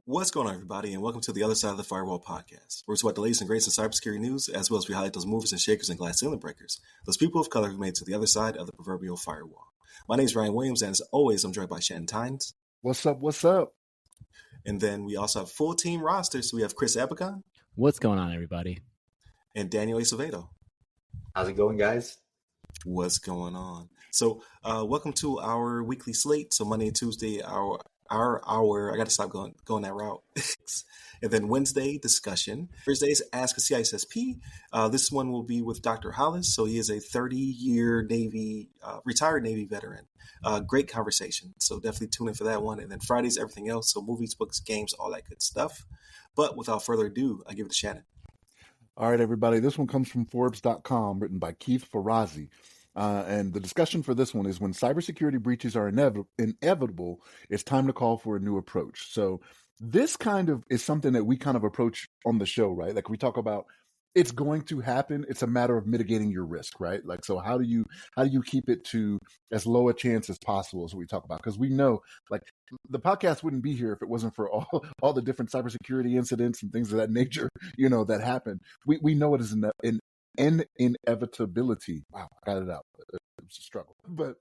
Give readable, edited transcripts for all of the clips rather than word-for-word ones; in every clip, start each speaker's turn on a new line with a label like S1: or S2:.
S1: What's going on, everybody, and welcome to the Other Side of the Firewall podcast, where we talk about the latest and greatest in cybersecurity news, as well as we highlight those movers and shakers and glass ceiling breakers, those people of color who made it to the other side of the proverbial firewall. My name is Ryan Williams, and as always, I'm joined by Shannon Tynes.
S2: What's up? What's up?
S1: And then we also have a full team roster, so we have Chris Abicon.
S3: What's going on, everybody?
S1: And Daniel Acevedo.
S4: How's it going, guys?
S1: What's going on? So, welcome to our weekly slate. So Monday and Tuesday, our I got to stop going that route. And then Wednesday, discussion. Thursdays, Ask a CISSP. This one will be with Dr. Hollis. So he is a 30-year retired Navy veteran. Great conversation. So definitely tune in for that one. And then Fridays, everything else. So movies, books, games, all that good stuff. But without further ado, I give it to Shannon.
S2: All right, everybody. This one comes from Forbes.com, written by Keith Farazi. And the discussion for this one is when cybersecurity breaches are inevitable, it's time to call for a new approach. So this kind of is something that we kind of approach on the show, right? Like we talk about it's going to happen. It's a matter of mitigating your risk, right? Like, so how do you keep it to as low a chance as possible is what we talk about. Because we know like the podcast wouldn't be here if it wasn't for all the different cybersecurity incidents and things of that nature, that happen. We know it is an inevitability. Wow, I got it out. It was a struggle, but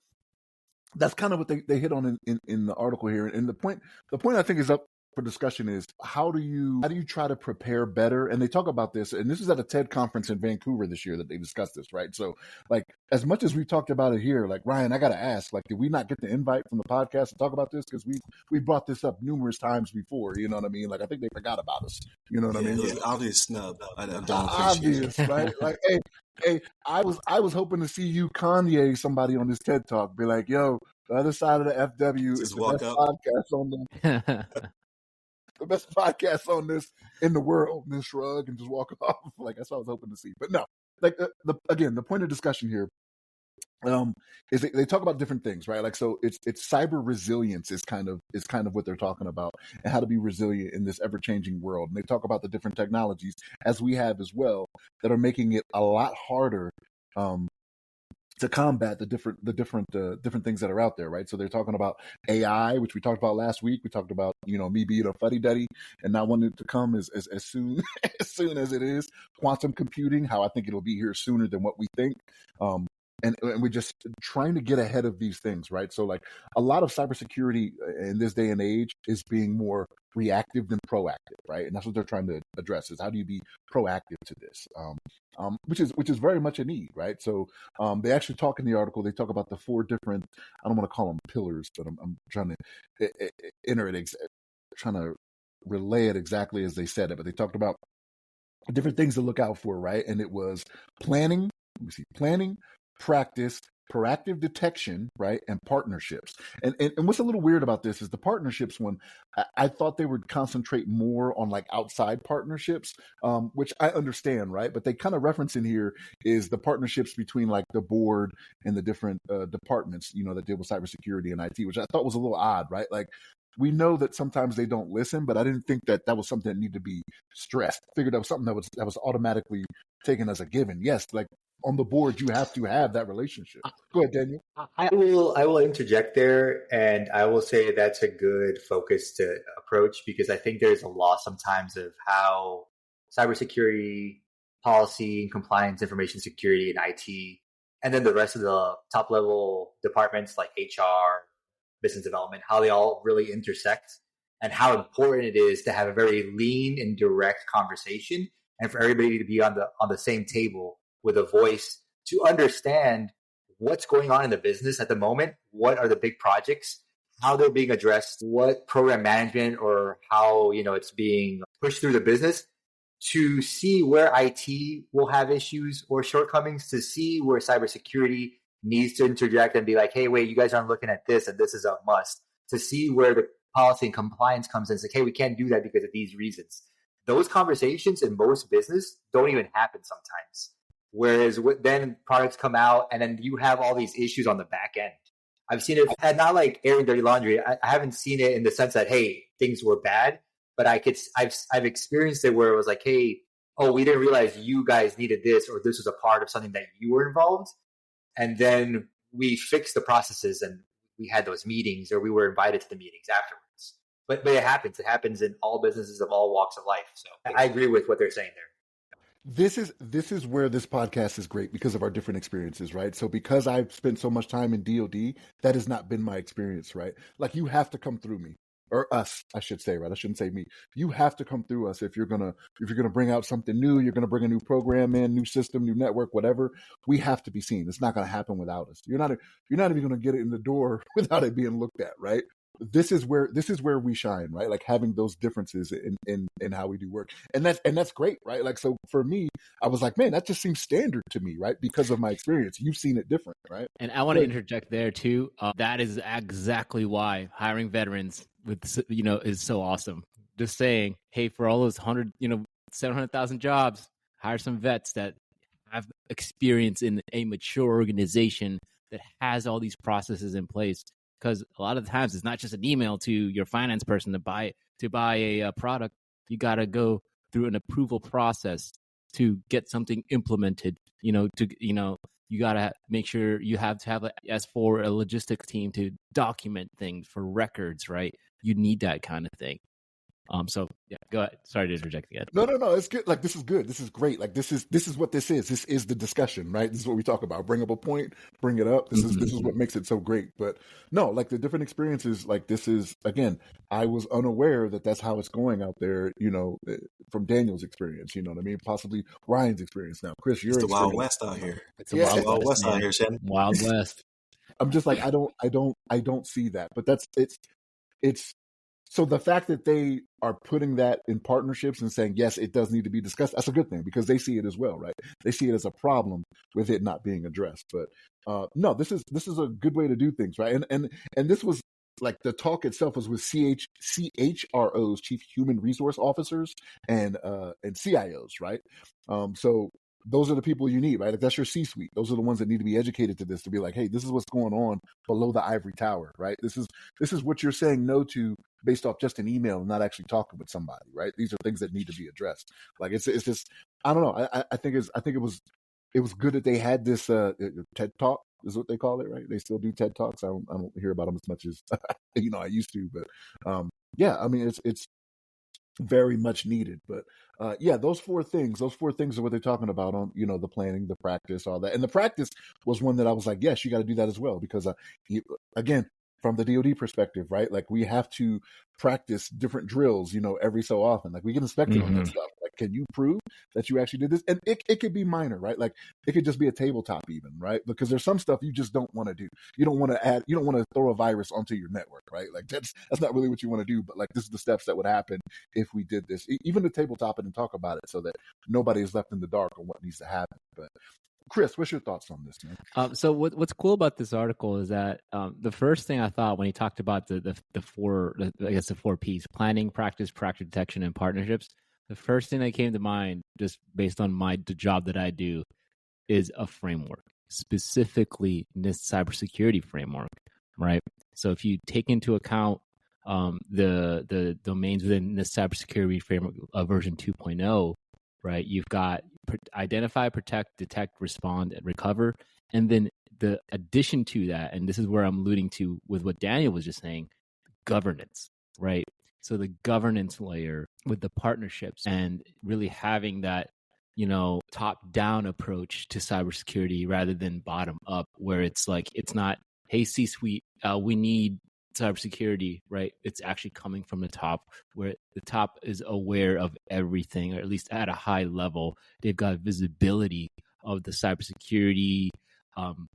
S2: that's kind of what they hit on in the article here. And the point I think is up for discussion is how do you try to prepare better? And they talk about this, and this is at a TED conference in Vancouver this year that they discussed this, right? So like as much as we talked about it here, like Ryan, I got to ask, like, did we not get the invite from the podcast to talk about this? Because we brought this up numerous times before, you know what I mean? Like I think they forgot about us, you know what I mean?
S1: It was an obvious snub. I don't appreciate
S2: obvious,
S1: it. Right?
S2: Like, hey, I was hoping to see you, Kanye, somebody on this TED Talk, be like, yo, the other side of the FW
S1: Just
S2: is the
S1: walk
S2: best
S1: up.
S2: podcast on the best podcast on this in the world, and then shrug and just walk off. Like that's what I was hoping to see. But no, like the point of discussion here is they talk about different things, right? Like so it's cyber resilience is kind of what they're talking about, and how to be resilient in this ever-changing world. And they talk about the different technologies, as we have as well, that are making it a lot harder to combat the different things that are out there, right? So they're talking about AI, which we talked about last week. We talked about me being a fuddy-duddy and not wanting it to come as soon as soon as it is. Quantum computing, how I think it'll be here sooner than what we think. And we're just trying to get ahead of these things, right? So like a lot of cybersecurity in this day and age is being more reactive than proactive, right? And that's what they're trying to address is how do you be proactive to this, which is very much a need, right? So they actually talk in the article, they talk about the 4 different, I don't want to call them pillars, but I'm trying to trying to relay it exactly as they said it, but they talked about different things to look out for, right? And it was planning, practice, proactive detection, right, and partnerships. And what's a little weird about this is the partnerships one. I thought they would concentrate more on like outside partnerships, which I understand, right? But they kind of reference in here is the partnerships between like the board and the different departments, that deal with cybersecurity and IT, which I thought was a little odd, right? Like we know that sometimes they don't listen, but I didn't think that was something that needed to be stressed. I figured that was something that was automatically taken as a given. Yes, like on the board, you have to have that relationship. Go ahead, Daniel.
S4: I will interject there, and I will say that's a good focus to approach because I think there's a loss sometimes of how cybersecurity, policy, and compliance, information security, and IT, and then the rest of the top level departments like HR, business development, how they all really intersect, and how important it is to have a very lean and direct conversation, and for everybody to be on the same table with a voice to understand what's going on in the business at the moment, what are the big projects, how they're being addressed, what program management or how it's being pushed through the business, to see where IT will have issues or shortcomings, to see where cybersecurity needs to interject and be like, hey, wait, you guys aren't looking at this and this is a must, to see where the policy and compliance comes in and say, hey, we can't do that because of these reasons. Those conversations in most business don't even happen sometimes. Whereas then products come out and then you have all these issues on the back end. I've seen it, and not like airing dirty laundry. I haven't seen it in the sense that, hey, things were bad, but I've experienced it where it was like, hey, oh, we didn't realize you guys needed this, or this was a part of something that you were involved. And then we fixed the processes and we had those meetings, or we were invited to the meetings afterwards. But it happens. It happens in all businesses of all walks of life. So I agree with what they're saying there.
S2: This is where this podcast is great because of our different experiences, right? So because I've spent so much time in DoD, that has not been my experience, right? Like, you have to come through me, or us, I should say, right? I shouldn't say me. You have to come through us if you're gonna bring out something new. You're gonna bring a new program in, new system, new network, whatever. We have to be seen. It's not gonna happen without us. You're not even gonna get it in the door without it being looked at, right? This is where we shine, right? Like, having those differences in how we do work, and that's great, right? Like, so for me, I was like, man, that just seems standard to me, right? Because of my experience. You've seen it different, right?
S3: And I want to interject there too. That is exactly why hiring veterans is so awesome. Just saying, hey, for all those 700,000 jobs, hire some vets that have experience in a mature organization that has all these processes in place. Because a lot of the times it's not just an email to your finance person to buy a product. You got to go through an approval process to get something implemented. You got to make sure you have to have as for a logistics team to document things for records, right? You need that kind of thing. So yeah, go ahead. Sorry to interject again.
S2: No, it's good. Like, this is good. This is great. Like, this is what this is. This is the discussion, right? This is what we talk about. Bring up a point, bring it up. This is what makes it so great. But no, like, the different experiences, like, this is, again, I was unaware that that's how it's going out there, from Daniel's experience, you know what I mean? Possibly Ryan's experience. Now, Chris, you're
S1: the Wild West out here.
S3: It's the Wild West out
S1: here, Shannon.
S3: Wild West.
S2: I'm just like, I don't see that. But it's so the fact that they are putting that in partnerships and saying, yes, it does need to be discussed, that's a good thing, because they see it as well, right? They see it as a problem with it not being addressed. But no, this is a good way to do things, right? And this was, like, the talk itself was with CHROs, Chief Human Resource Officers, and CIOs, right? So those are the people you need, right? Like, that's your C-suite. Those are the ones that need to be educated to this, to be like, hey, this is what's going on below the ivory tower, right? This is what you're saying no to based off just an email and not actually talking with somebody, right? These are things that need to be addressed. Like, it's just, I don't know. I think it was good that they had this TED Talk is what they call it, right? They still do TED Talks. I don't hear about them as much as I used to, but yeah, I mean, it's very much needed. But yeah, those four things are what they're talking about on, the planning, the practice, all that. And the practice was one that I was like, yes, you got to do that as well, because again, from the DoD perspective, right? Like, we have to practice different drills, every so often. Like, we get inspected on that stuff. Like, can you prove that you actually did this? And it could be minor, right? Like, it could just be a tabletop even, right? Because there's some stuff you just don't want to do. You don't want to throw a virus onto your network, right? Like, that's not really what you want to do. But, like, this is the steps that would happen if we did this. Even the tabletop it and talk about it so that nobody is left in the dark on what needs to happen. But Chris, what's your thoughts on this, man?
S3: So what's cool about this article is that the first thing I thought when he talked about the four P's: planning, practice, detection, and partnerships. The first thing that came to mind, just based on the job that I do, is a framework, specifically NIST cybersecurity framework, right? So if you take into account the domains within NIST cybersecurity framework version 2.0, right? You've got identify, protect, detect, respond, and recover. And then the addition to that, and this is where I'm alluding to with what Daniel was just saying, governance, right? So the governance layer with the partnerships and really having that, top-down approach to cybersecurity rather than bottom-up, where it's like, it's not, hey, C-suite, we need cybersecurity, right? It's actually coming from the top, where the top is aware of everything, or at least at a high level. They've got visibility of the cybersecurity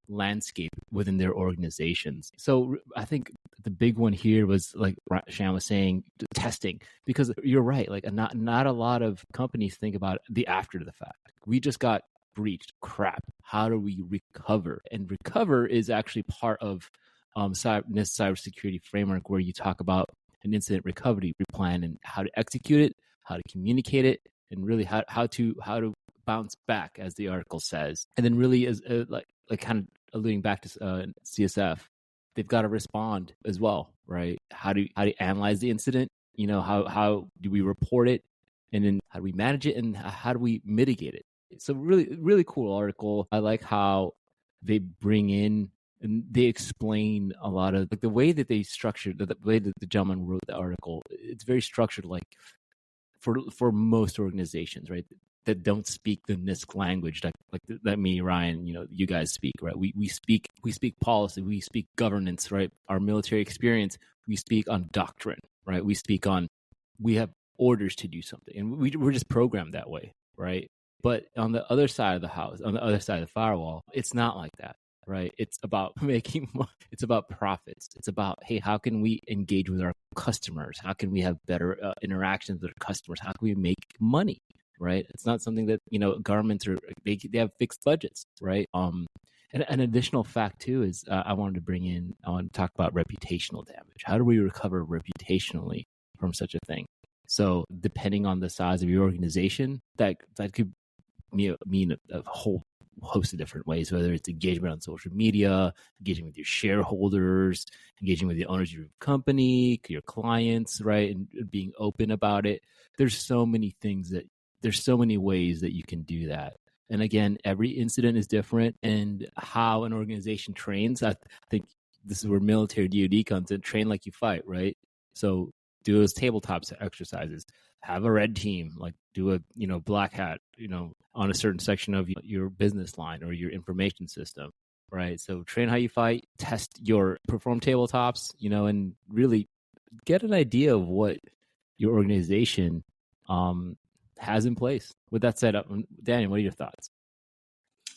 S3: landscape within their organizations. So I think the big one here was, like Shan was saying, testing, because you're right. Like, not a lot of companies think about the after the fact. We just got breached. Crap. How do we recover? And recover is actually part of NIST cybersecurity framework, where you talk about an incident recovery plan and how to execute it, how to communicate it, and really how to bounce back, as the article says. And then really is like kind of alluding back to CSF, they've got to respond as well, right? How do you analyze the incident? How do we report it, and then how do we manage it, and how do we mitigate it? So really, really cool article. I like how they bring in and they explain a lot of like the way that they structured the way that the gentleman wrote the article. It's very structured, like for most organizations, right? That don't speak the NIST language, like that me, Ryan, you guys speak, right? We speak policy, we speak governance, right? Our military experience, we speak on doctrine, right? We have orders to do something, and we're just programmed that way, right? But on the other side of the house, on the other side of the firewall, it's not like that, right? It's about it's about profits. It's about, hey, how can we engage with our customers? How can we have better interactions with our customers? How can we make money? Right? It's not something that governments they have fixed budgets, right? And an additional fact too is I want to talk about reputational damage. How do we recover reputationally from such a thing? So depending on the size of your organization, that could mean a whole host of different ways, whether it's engagement on social media, engaging with your shareholders, engaging with the owners of your company, your clients, right? And being open about it. There's so many ways that you can do that. And again, every incident is different, and how an organization trains, I think this is where military DoD comes in, train like you fight, right? So do those tabletop exercises, have a red team, like do a black hat, on a certain section of your business line or your information system, right? So train how you fight, perform tabletops, and really get an idea of what your organization has in place. With that said, Daniel, what are your thoughts?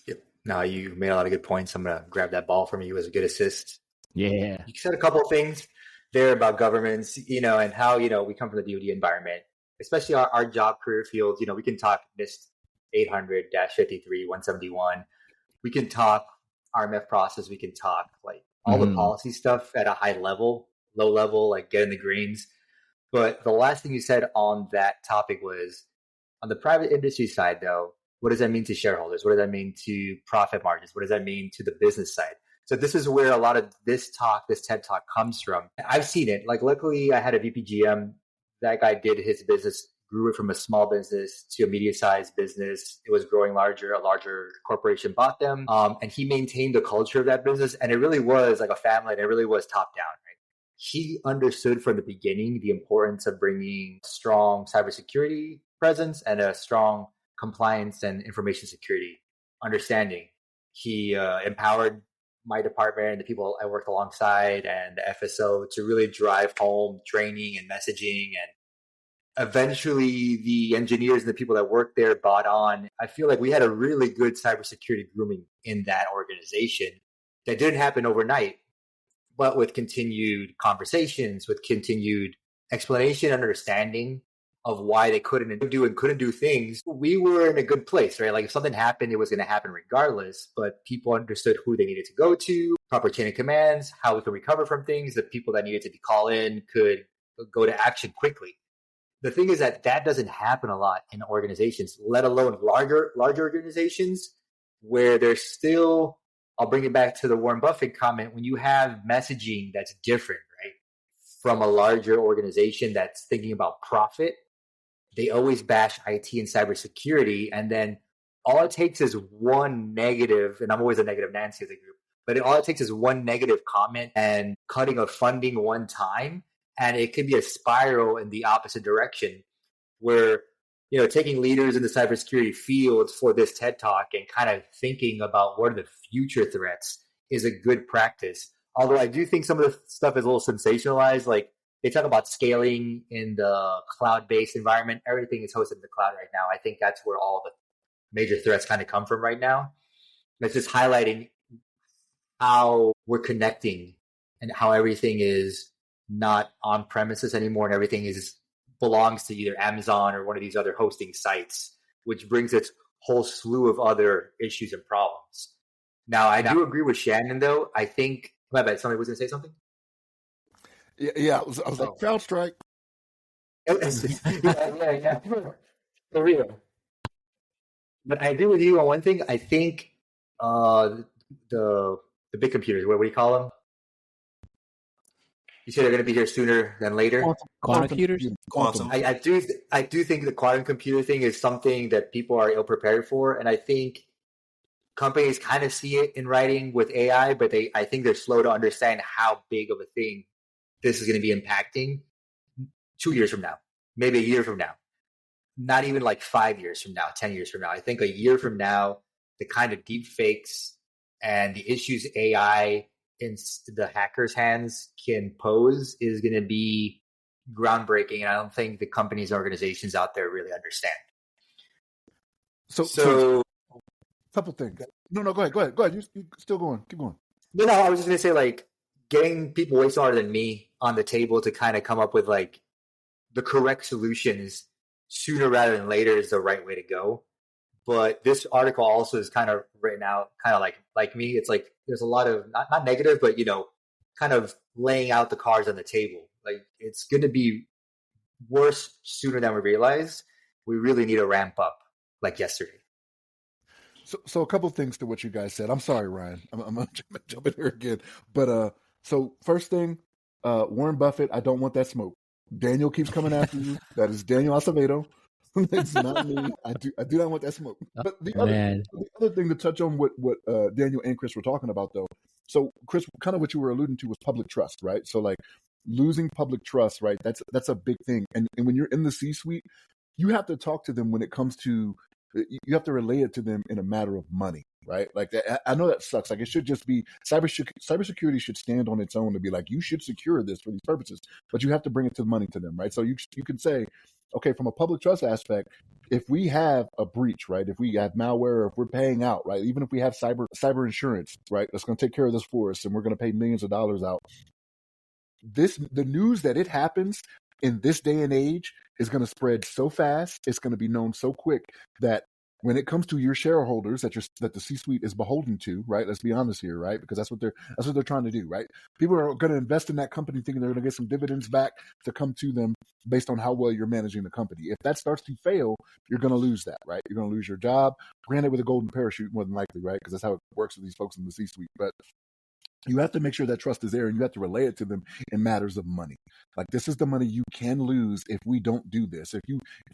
S4: Yep. No, you made a lot of good points. I'm going to grab that ball from you as a good assist.
S3: Yeah.
S4: You said a couple of things there about governments, and how, we come from the DoD environment, especially our job career fields. We can talk NIST 800-53, 171. We can talk RMF process. We can talk like all the policy stuff at a high level, low level, like get in the greens. But the last thing you said on that topic was, on the private industry side, though, what does that mean to shareholders? What does that mean to profit margins? What does that mean to the business side? So this is where a lot of this TED Talk comes from. I've seen it. Like, luckily, I had a VPGM. That guy did his business, grew it from a small business to a medium-sized business. It was growing larger. A larger corporation bought them. And he maintained the culture of that business. And it really was like a family, and it really was top-down, right? He understood from the beginning the importance of bringing strong cybersecurity presence and a strong compliance and information security understanding. He empowered my department and the people I worked alongside and the FSO to really drive home training and messaging. And eventually the engineers and the people that worked there bought on. I feel like we had a really good cybersecurity grooming in that organization that didn't happen overnight, but with continued conversations, with continued explanation, understanding of why they couldn't do things, we were in a good place, right? Like, if something happened, it was going to happen regardless, but people understood who they needed to go to, proper chain of commands, how we could recover from things, the people that needed to be called in could go to action quickly. The thing is that doesn't happen a lot in organizations, let alone larger organizations, where there's still, I'll bring it back to the Warren Buffett comment, when you have messaging that's different, right, from a larger organization that's thinking about profit, they always bash IT and cybersecurity. And then all it takes is one negative, and I'm always a negative Nancy of the group, but all it takes is one negative comment and cutting of funding one time, and it can be a spiral in the opposite direction, where, taking leaders in the cybersecurity fields for this TED Talk and kind of thinking about what are the future threats is a good practice. Although I do think some of the stuff is a little sensationalized, like they talk about scaling in the cloud-based environment. Everything is hosted in the cloud right now. I think that's where all the major threats kind of come from right now. It's just highlighting how we're connecting and how everything is not on premises anymore, and everything belongs to either Amazon or one of these other hosting sites, which brings its whole slew of other issues and problems. Now, I do agree with Shannon, though. I think, my bad, somebody was going to say something?
S2: Yeah. I was like, CrowdStrike.
S4: yeah. For real. But I agree with you on one thing. I think the big computers, what do you call them? You say they're going to be here sooner than later.
S3: Quantum computers.
S1: Quantum.
S4: I do think the quantum computer thing is something that people are ill prepared for, and I think companies kind of see it in writing with AI, but I think they're slow to understand how big of a thing this is going to be impacting 2 years from now, maybe a year from now, not even like 5 years from now, 10 years from now. I think a year from now, the kind of deep fakes and the issues AI in the hackers' hands can pose is going to be groundbreaking. And I don't think the companies, organizations out there really understand.
S2: So couple things. No, go ahead. You still going. Keep going.
S4: No, I was just going to say, like, getting people way smarter than me on the table to kind of come up with, like, the correct solutions sooner rather than later is the right way to go. But this article also is kind of written out kind of like me. It's like there's a lot of not negative, but, you know, kind of laying out the cards on the table. Like, it's going to be worse sooner than we realize. We really need to ramp up like yesterday.
S2: So a couple things to what you guys said. I'm sorry, Ryan. I'm gonna jump in here again. But so first thing, Warren Buffett, I don't want that smoke. Daniel keeps coming after you. That is Daniel Acevedo. It's not me. I do not want that smoke. But the other thing to touch on what Daniel and Chris were talking about, though. So Chris, kind of what you were alluding to was public trust, right? So like losing public trust, right? That's a big thing. And when you're in the C-suite, you have to talk to them when it comes to, you have to relay it to them in a matter of money, right? Like, I know that sucks. Like, it should just be cybersecurity should stand on its own to be like, you should secure this for these purposes, but you have to bring it to money to them, right? So you can say, okay, from a public trust aspect, if we have a breach, right? If we have malware, or if we're paying out, right? Even if we have cyber insurance, right? That's going to take care of this for us, and we're going to pay millions of dollars out. The news that it happens in this day and age is going to spread so fast. It's going to be known so quick that when it comes to your shareholders that the C-suite is beholden to, right? Let's be honest here, right? Because that's what they're trying to do, right? People are going to invest in that company thinking they're going to get some dividends back to come to them based on how well you're managing the company. If that starts to fail, you're going to lose that, right? You're going to lose your job. Granted, with a golden parachute, more than likely, right? Because that's how it works with these folks in the C-suite. But you have to make sure that trust is there, and you have to relay it to them in matters of money. Like, this is the money you can lose if we don't do this. If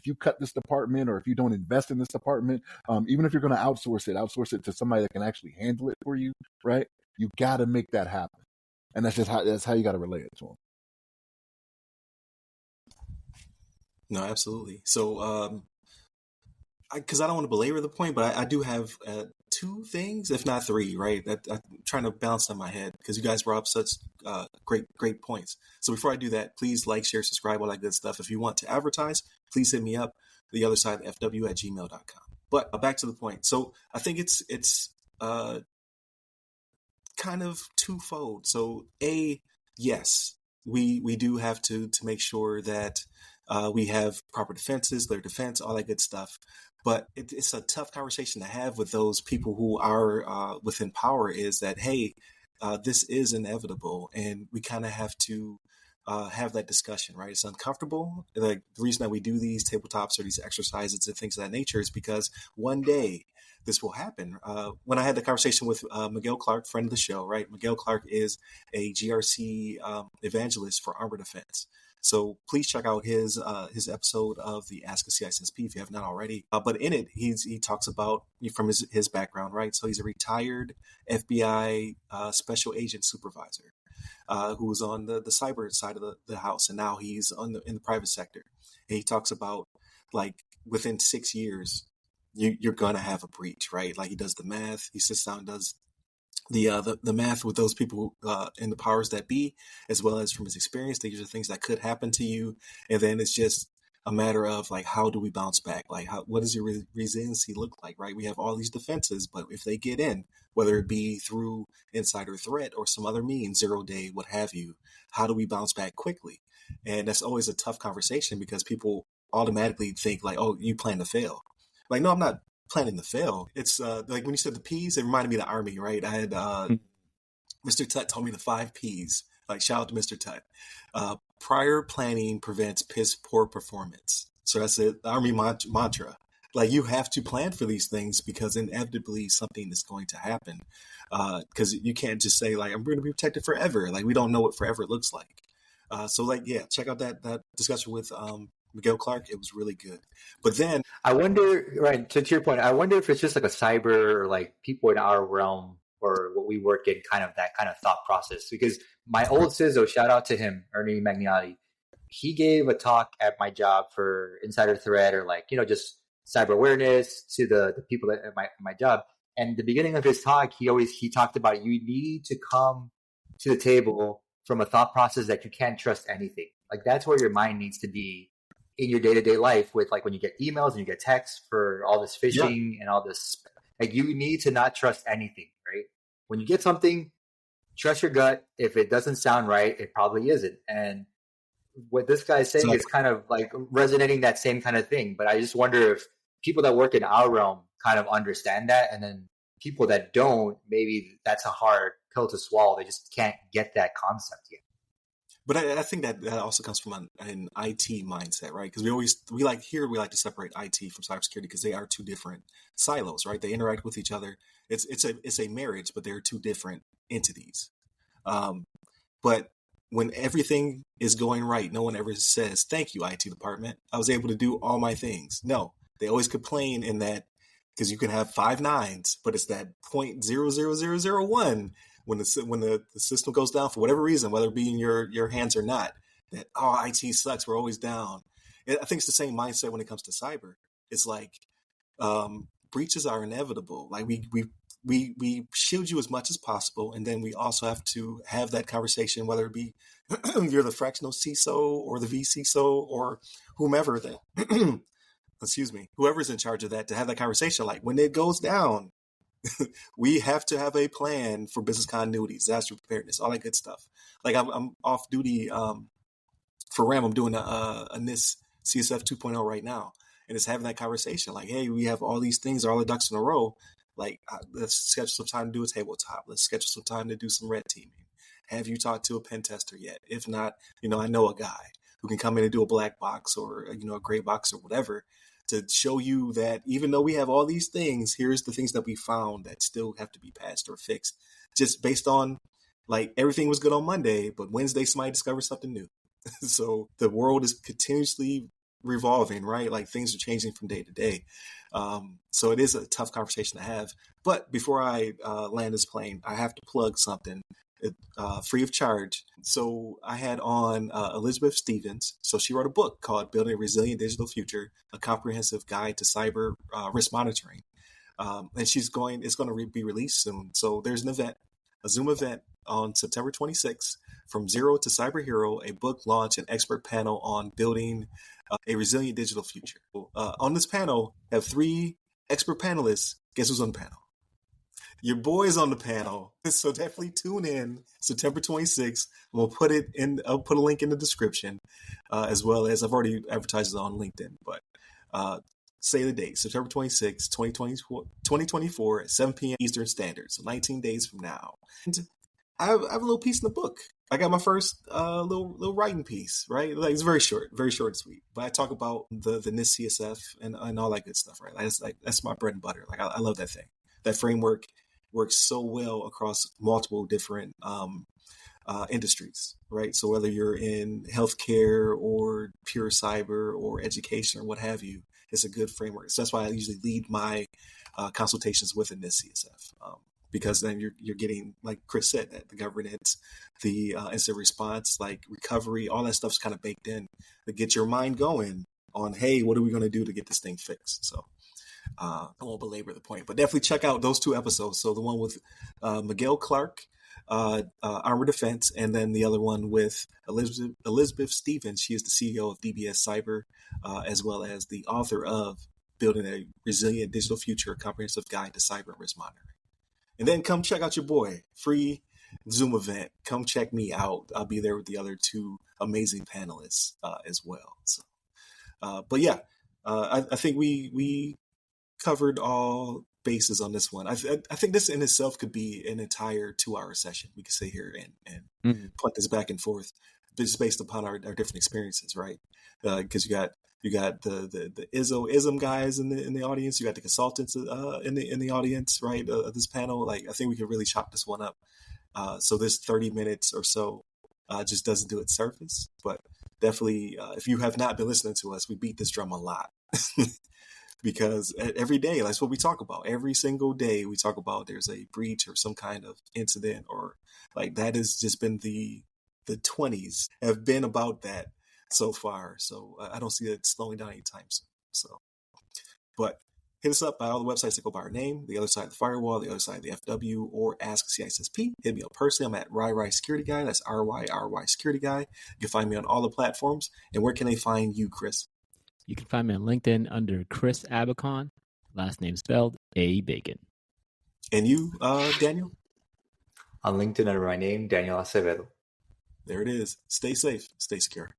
S2: you cut this department, or if you don't invest in this department, even if you're going to outsource it to somebody that can actually handle it for you, right? You got to make that happen, and that's how you got to relay it to them.
S1: No, absolutely. So, because I don't want to belabor the point, but I do have two things, if not three, right? That I'm trying to balance in my head, because you guys brought up such great points. So before I do that, please like, share, subscribe, all that good stuff. If you want to advertise, please hit me up, the other side, fw@gmail.com. But back to the point. So I think it's kind of twofold. So yes, we do have to make sure that we have proper defenses, their defense, all that good stuff. But it's a tough conversation to have with those people who are within power, is that, hey, this is inevitable, and we kind of have to have that discussion, right? It's uncomfortable. Like, the reason that we do these tabletops or these exercises and things of that nature is because one day this will happen. When I had the conversation with Miguel Clark, friend of the show, right? Miguel Clark is a GRC evangelist for armor defense. So please check out his episode of the Ask a CISSP if you have not already. But in it, he talks about from his background, right? So he's a retired FBI special agent supervisor who was on the cyber side of the house, and now he's in the private sector. And he talks about, like, within 6 years, you're gonna have a breach, right? Like, he does the math. He sits down and does the math with those people in the powers that be, as well as from his experience. These are things that could happen to you, and then it's just a matter of, like, how do we bounce back? Like, what does your resiliency look like, right? We have all these defenses, but if they get in, whether it be through insider threat or some other means, 0-day, what have you, how do we bounce back quickly? And that's always a tough conversation, because people automatically think, like, oh, you plan to fail. Like, no, I'm not planning to fail. It's like when you said the P's, it reminded me of the Army, right? I had Mr. Tutt told me the 5 P's. Like, shout out to Mr. Tutt. Prior planning prevents piss poor performance. So that's it, the Army mantra. Like, you have to plan for these things, because inevitably something is going to happen. Because you can't just say, like, I'm going to be protected forever. Like, we don't know what forever looks like. So, like, yeah, check out that discussion with Miguel Clark. It was really good. But then
S4: I wonder, right, to your point, I wonder if it's just like a cyber or like people in our realm or what we work in, kind of that kind of thought process. Because my old CISO, shout out to him, Ernie Magniotti, he gave a talk at my job for insider threat or like, just cyber awareness to the people at my job. And the beginning of his talk, he talked about you need to come to the table from a thought process that you can't trust anything. Like that's where your mind needs to be in your day-to-day life, with like when you get emails and you get texts for all this phishing and all this, like you need to not trust anything, right? When you get something, trust your gut. If it doesn't sound right, it probably isn't. And what this guy is saying is kind of like resonating that same kind of thing. But I just wonder if people that work in our realm kind of understand that, and then people that don't, maybe that's a hard pill to swallow. They just can't get that concept yet.
S1: But I think that also comes from an IT mindset, right? Because we like to separate IT from cybersecurity because they are two different silos, right? They interact with each other. It's a marriage, but they're two different entities. But when everything is going right, no one ever says, "Thank you, IT department. I was able to do all my things." No, they always complain in that, because you can have 5 nines, but it's that 0.00001 when the system goes down for whatever reason, whether it be in your hands or not, that, oh, IT sucks, we're always down. I think it's the same mindset when it comes to cyber. It's like breaches are inevitable. Like we shield you as much as possible, and then we also have to have that conversation, whether it be you're the fractional CISO or the vCISO or whomever that excuse me, whoever's in charge of that, to have that conversation. Like when it goes down, we have to have a plan for business continuity, disaster preparedness, all that good stuff. Like I'm off duty for RAM. I'm doing a NIST CSF 2.0 right now, and it's having that conversation. Like, hey, we have all these things, all the ducks in a row. Like, let's schedule some time to do a tabletop. Let's schedule some time to do some red teaming. Have you talked to a pen tester yet? If not, I know a guy who can come in and do a black box or a gray box or whatever, to show you that even though we have all these things, here's the things that we found that still have to be patched or fixed, just based on like everything was good on Monday, but Wednesday somebody discovered something new. So the world is continuously revolving, right? Like things are changing from day to day. So it is a tough conversation to have. But before I land this plane, I have to plug something free of charge. So I had on Elizabeth Stevens. So she wrote a book called Building a Resilient Digital Future, a comprehensive guide to cyber risk monitoring. And it's going to be released soon. So there's an event, a Zoom event on September 26th, From Zero to Cyber Hero, a book launch and expert panel on building a resilient digital future. On this panel, I have 3 expert panelists. Guess who's on the panel? Your boy's on the panel, so definitely tune in September 26th. I'll put a link in the description, as well as I've already advertised it on LinkedIn. But say the date, September 26th, 2024 at 7 p.m. Eastern Standard, so 19 days from now. And I have a little piece in the book. I got my first little writing piece, right? Like it's very short and sweet. But I talk about the NIST CSF and all that good stuff, right? That's my bread and butter. Like I love that thing. That framework works so well across multiple different industries, right? So whether you're in healthcare or pure cyber or education or what have you, it's a good framework. So that's why I usually lead my consultations with a NIST CSF, because then you're getting, like Chris said, that the governance, the incident response, like recovery, all that stuff's kind of baked in to get your mind going on, hey, what are we going to do to get this thing fixed? So I won't belabor the point, but definitely check out those 2 episodes. So the one with Miguel Clark, Armor Defense, and then the other one with Elizabeth Stevens. She is the CEO of DBS Cyber, as well as the author of Building a Resilient Digital Future, a comprehensive guide to cyber risk monitoring. And then come check out your boy, free Zoom event. Come check me out. I'll be there with the other 2 amazing panelists as well. So, but yeah, I think we covered all bases on this one. I think this in itself could be an entire 2-hour session. We could sit here and put this back and forth, just based upon our different experiences, right? Because you got the ISM guys in the audience, you got the consultants in the audience, right? This panel, like I think we could really chop this one up. So this 30 minutes or so just doesn't do its surface, but definitely, if you have not been listening to us, we beat this drum a lot. Because every day, that's what we talk about. Every single day, we talk about there's a breach or some kind of incident, or like that has just been the 20s have been about that so far. So I don't see it slowing down anytime soon. So, but hit us up by all the websites that go by our name, the other side of the firewall, the other side of the FW, or Ask CISSP. Hit me up personally. I'm at RyRy Security Guy. That's RYRY Security Guy. You can find me on all the platforms. And where can they find you, Chris?
S3: You can find me on LinkedIn under Chris Abacon, last name spelled A. Bacon.
S1: And you, Daniel?
S4: On LinkedIn under my name, Daniel Acevedo.
S1: There it is. Stay safe. Stay secure.